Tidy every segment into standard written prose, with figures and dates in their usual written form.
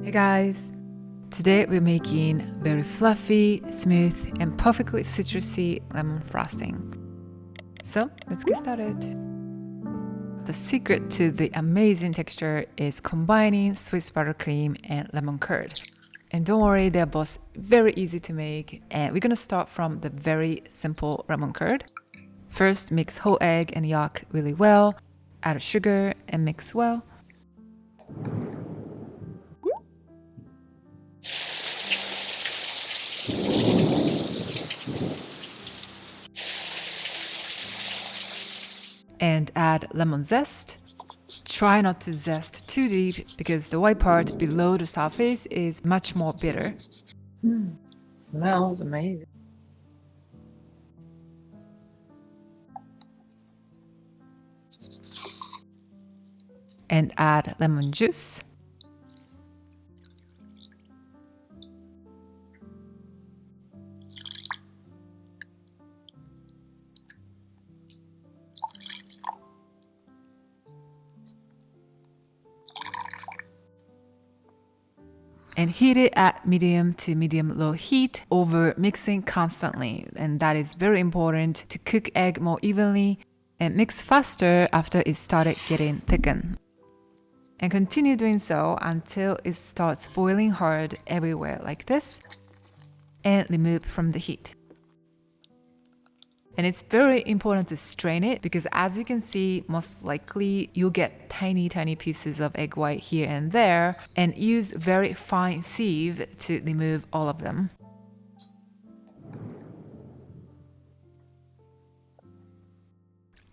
Hey guys! Today we're making very fluffy, smooth, and perfectly citrusy lemon frosting. So let's get started. The secret to the amazing texture is combining Swiss buttercream and lemon curd. And don't worry, they're both very easy to make, and we're gonna start from the very simple lemon curd. First, mix whole egg and yolk really well, add sugar and mix well. And add lemon zest. Try not to zest too deep because the white part below the surface is much more bitter. Smells amazing. And add lemon juice. And heat it at medium to medium-low heat over mixing constantly. And that is very important to cook egg more evenly and mix faster after it started getting thickened. And continue doing so until it starts boiling hard everywhere like this and remove from the heat. And it's very important to strain it because as you can see, most likely you'll get tiny pieces of egg white here and there, and use very fine sieve to remove all of them.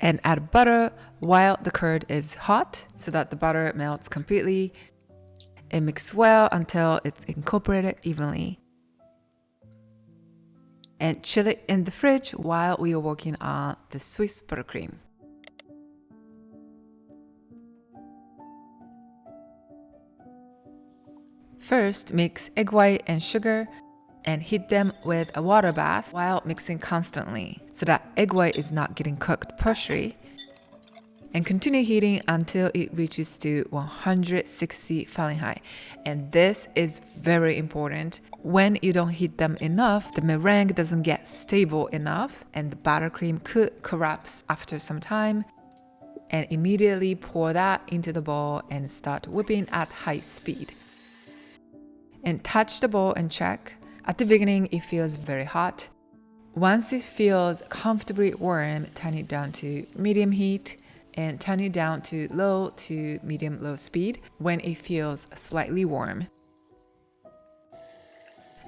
And add butter while the curd is hot so that the butter melts completely, and mix well until it's incorporated evenly. And chill it in the fridge while we are working on the Swiss buttercream. First, mix egg white and sugar and heat them with a water bath while mixing constantly so that egg white is not getting cooked partially. And continue heating until it reaches to 160 Fahrenheit. And this is very important. When you don't heat them enough, the meringue doesn't get stable enough and the buttercream could collapse after some time. And immediately pour that into the bowl and start whipping at high speed. And touch the bowl and check. At the beginning, it feels very hot. Once it feels comfortably warm, turn it down to medium heat and turn it down to low to medium-low speed when it feels slightly warm.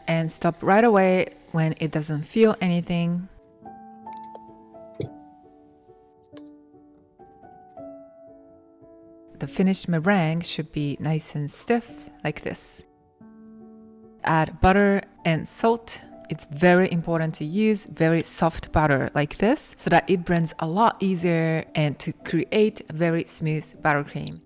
And stop right away when it doesn't feel anything. The finished meringue should be nice and stiff like this. Add butter and salt. It's very important to use very soft butter like this so that it blends a lot easier and to create a very smooth buttercream.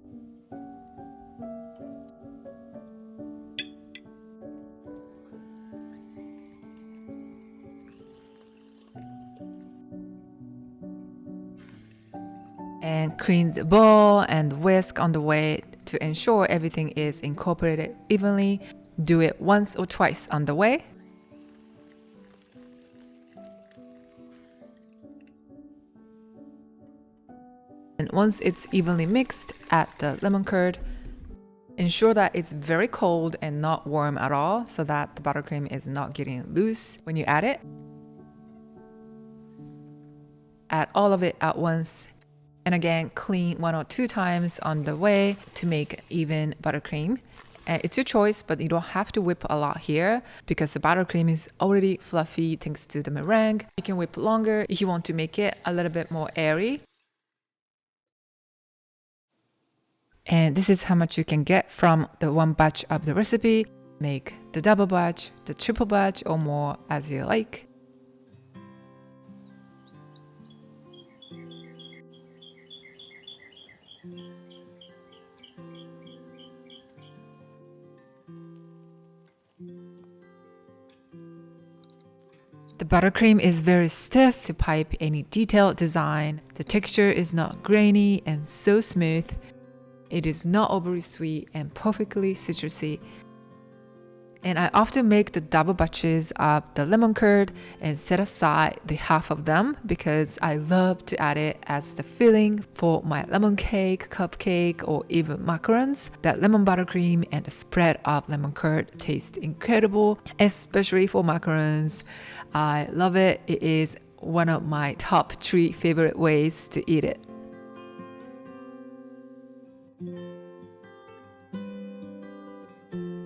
And clean the bowl and whisk on the way to ensure everything is incorporated evenly. Do it once or twice on the way. And once it's evenly mixed, add the lemon curd. Ensure that it's very cold and not warm at all so that the buttercream is not getting loose when you add it. Add all of it at once. And again, clean 1 or 2 times on the way to make even buttercream. It's your choice, but you don't have to whip a lot here because the buttercream is already fluffy thanks to the meringue. You can whip longer if you want to make it a little bit more airy. And this is how much you can get from the one batch of the recipe. Make the double batch, the triple batch, or more as you like. The buttercream is very stiff to pipe any detailed design. The texture is not grainy and so smooth. It is not overly sweet and perfectly citrusy. And I often make the double batches of the lemon curd and set aside the half of them because I love to add it as the filling for my lemon cake, cupcake, or even macarons. That lemon buttercream and the spread of lemon curd taste incredible, especially for macarons. I love it. It is one of my top 3 favorite ways to eat it.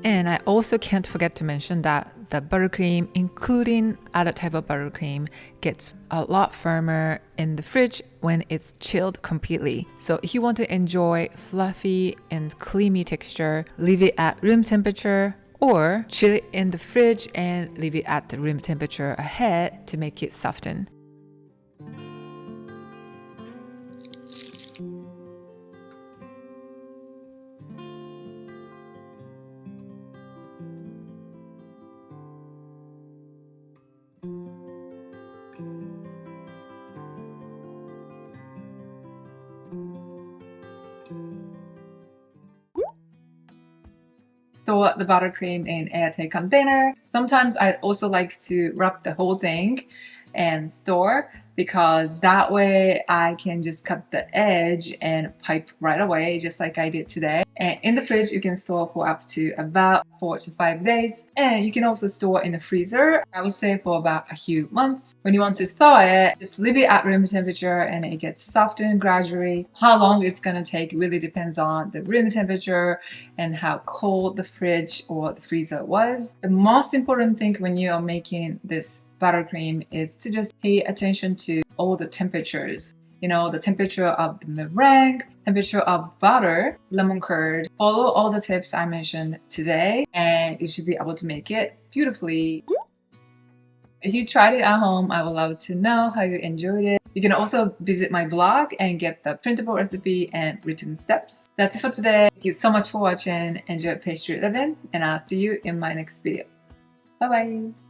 And I also can't forget to mention that the buttercream, including other type of buttercream, gets a lot firmer in the fridge when it's chilled completely. So if you want to enjoy fluffy and creamy texture, leave it at room temperature or chill it in the fridge and leave it at the room temperature ahead to make it soften. Store the buttercream in airtight container. Sometimes I also like to wrap the whole thing and store because that way I can just cut the edge and pipe right away, just like I did today. And in the fridge, you can store for up to about 4 to 5 days. And you can also store in the freezer, I would say for about a few months. When you want to thaw it, just leave it at room temperature and it gets softened gradually. How long it's gonna take really depends on the room temperature and how cold the fridge or the freezer was. The most important thing when you are making this buttercream is to just pay attention to all the temperatures. You know, the temperature of the meringue, temperature of butter, lemon curd. Follow all the tips I mentioned today and you should be able to make it beautifully. If you tried it at home, I would love to know how you enjoyed it. You can also visit my blog and get the printable recipe and written steps. That's it for today. Thank you so much for watching. Enjoy pastry living and I'll see you in my next video. Bye bye.